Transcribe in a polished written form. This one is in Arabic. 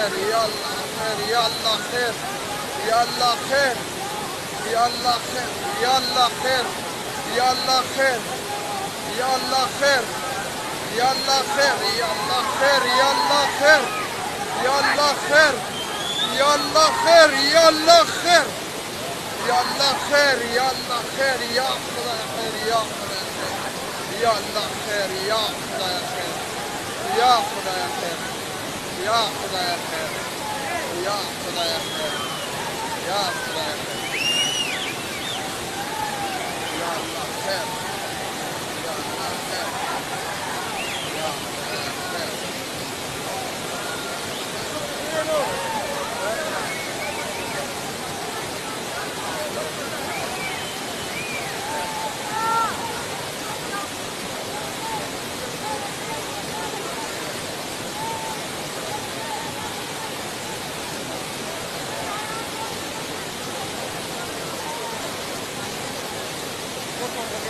خير، يلا خير، يلا خير، يلا خير، يلا خير، يلا خير، يلا خير، يلا خير، يلا خير، يلا خير، يلا خير، يلا خير، يلا خير، يلا خير، يلا خير، يلا خير، يا خدا خير، يا خدا خير، يلا خير، يا خدا خير، يا خدا خير، يا خدا خير، يا خدا خير، يا خدا خير، يلا خير، يلا خير، يا خدا خير.